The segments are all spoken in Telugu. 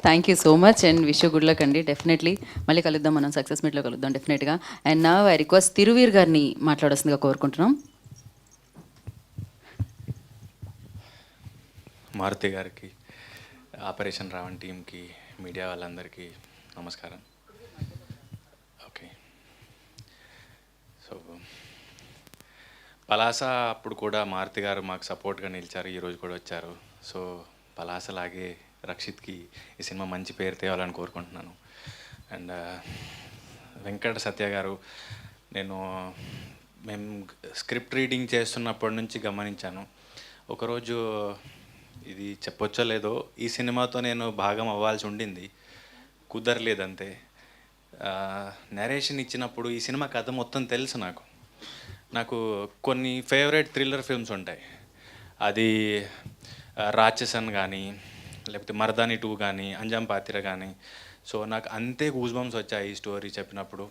Thank you so much and wish good luck అండి. డెఫినెట్లీ మళ్ళీ కలుద్దాం, మనం సక్సెస్ మీట్లో కలుద్దాం డెఫినెట్గా. అండ్ నా ఐ రిక్వెస్ట్ తిరువీర్ గారిని మాట్లాడాల్సిందిగా కోరుకుంటున్నాం. మారుతి గారికి, ఆపరేషన్ రావణ్ టీంకి, మీడియా వాళ్ళందరికీ నమస్కారం. ఓకే, సో పలాస అప్పుడు కూడా మారుతి గారు మాకు సపోర్ట్గా నిలిచారు, ఈరోజు కూడా వచ్చారు. సో పలాసలాగే రక్షిత్కి ఈ సినిమా మంచి పేరు తేవాలని కోరుకుంటున్నాను. అండ్ వెంకట సత్య గారు, మేము స్క్రిప్ట్ రీడింగ్ చేస్తున్నప్పటి నుంచి గమనించాను. ఒకరోజు ఇది చెప్పొచ్చో లేదో, ఈ సినిమాతో నేను భాగం అవ్వాల్సి ఉండింది, కుదరలేదంతే. నరేషన్ ఇచ్చినప్పుడు ఈ సినిమా కథ మొత్తం తెలుసు నాకు కొన్ని ఫేవరెట్ థ్రిల్లర్ ఫిల్మ్స్ ఉంటాయి. అది రాక్షసన్ కానీ, లేకపోతే మర్దాని 2 కానీ, అంజాం పాతిర కానీ. సో నాకు అంతే గూస్ బంప్స్ వచ్చాయి ఈ స్టోరీ చెప్పినప్పుడు,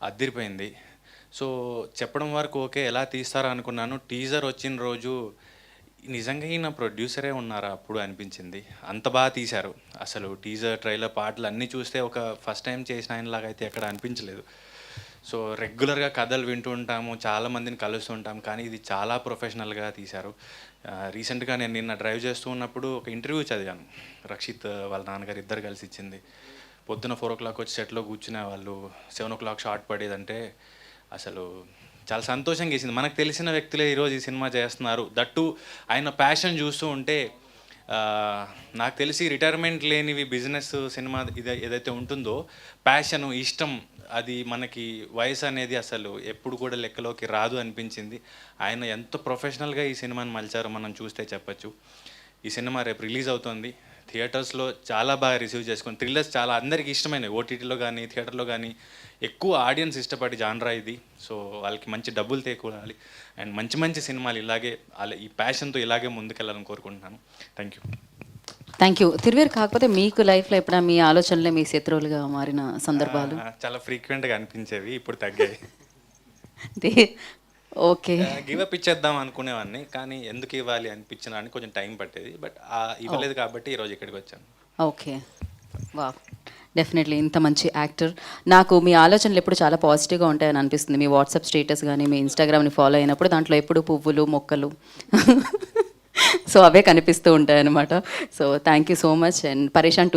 అదిరిపోయింది. సో చెప్పడం వరకు ఓకే, ఎలా తీస్తారో అనుకున్నాను. టీజర్ వచ్చిన రోజు నిజంగా ఈయన ప్రొడ్యూసరే ఉన్నారా అప్పుడు అనిపించింది, అంత బాగా తీశారు. అసలు టీజర్, ట్రైలర్, పాటలు అన్నీ చూస్తే ఒక ఫస్ట్ టైం చేసిన ఆయనలాగా అయితే ఎక్కడ అనిపించలేదు. సో రెగ్యులర్గా కథలు వింటూ ఉంటాము, చాలామందిని కలుస్తుంటాం, కానీ ఇది చాలా ప్రొఫెషనల్గా తీశారు. రీసెంట్గా నేను నిన్న డ్రైవ్ చేస్తూ ఉన్నప్పుడు ఒక ఇంటర్వ్యూ చదివాను, రక్షిత్ వాళ్ళ నాన్నగారు ఇద్దరు కలిసి ఇచ్చింది. పొద్దున 4 o'clock వచ్చి సెట్లో కూర్చునే వాళ్ళు, 7 o'clock షార్ట్ పడేదంటే అసలు చాలా సంతోషంగా వేసింది. మనకు తెలిసిన వ్యక్తులే ఈరోజు ఈ సినిమా చేస్తున్నారు, దట్టు ఆయన ప్యాషన్ చూస్తూ ఉంటే. నాకు తెలిసి రిటైర్మెంట్ లేనివి బిజినెస్, సినిమా ఏదైతే ఉంటుందో, ప్యాషను, ఇష్టం, అది మనకి వయసు అనేది అసలు ఎప్పుడు కూడా లెక్కలోకి రాదు అనిపించింది. ఆయన ఎంత ప్రొఫెషనల్గా ఈ సినిమాని మలిచారో మనం చూస్తే చెప్పచ్చు. ఈ సినిమా రేపు రిలీజ్ అవుతుంది, థియేటర్స్లో చాలా బాగా రిసీవ్ చేసుకుని, థ్రిల్లర్స్ చాలా అందరికీ ఇష్టమైనవి, ఓటీటీలో కానీ థియేటర్లో కానీ ఎక్కువ ఆడియన్స్ ఇష్టపడి జాన్రా ఇది. సో వాళ్ళకి మంచి డబ్బులు తేకూడాలి అండ్ మంచి మంచి సినిమాలు ఇలాగే ఈ ప్యాషన్తో ఇలాగే ముందుకెళ్ళాలని కోరుకుంటున్నాను. Thank you. Thank you. Thiruveer, కాకపోతే మీకు లైఫ్లో ఎప్పుడైనా మీ ఆలోచనలే మీ శత్రువులుగా మారిన సందర్భాలు? చాలా ఫ్రీక్వెంట్గా అనిపించేవి, ఇప్పుడు తగ్గాయి. ఓకే, గివప్ ఇచ్చేద్దాం అనుకునేవాడిని, కానీ ఎందుకు ఇవ్వాలి అనిపించిన అని కొంచెం టైం పట్టేది. బట్ ఇవ్వలేదు కాబట్టి ఈరోజు ఇక్కడికి వచ్చాను. ఓకే, వా, డెఫినెట్లీ ఇంత మంచి యాక్టర్. నాకు మీ ఆలోచనలు ఎప్పుడు చాలా పాజిటివ్గా ఉంటాయని అనిపిస్తుంది. మీ వాట్సాప్ స్టేటస్ కానీ, మీ ఇన్స్టాగ్రామ్ని ఫాలో అయినప్పుడు దాంట్లో ఎప్పుడు పువ్వులు, మొక్కలు సో అవే కనిపిస్తూ ఉంటాయి అన్నమాట. So thank you so much. And పరేషాన్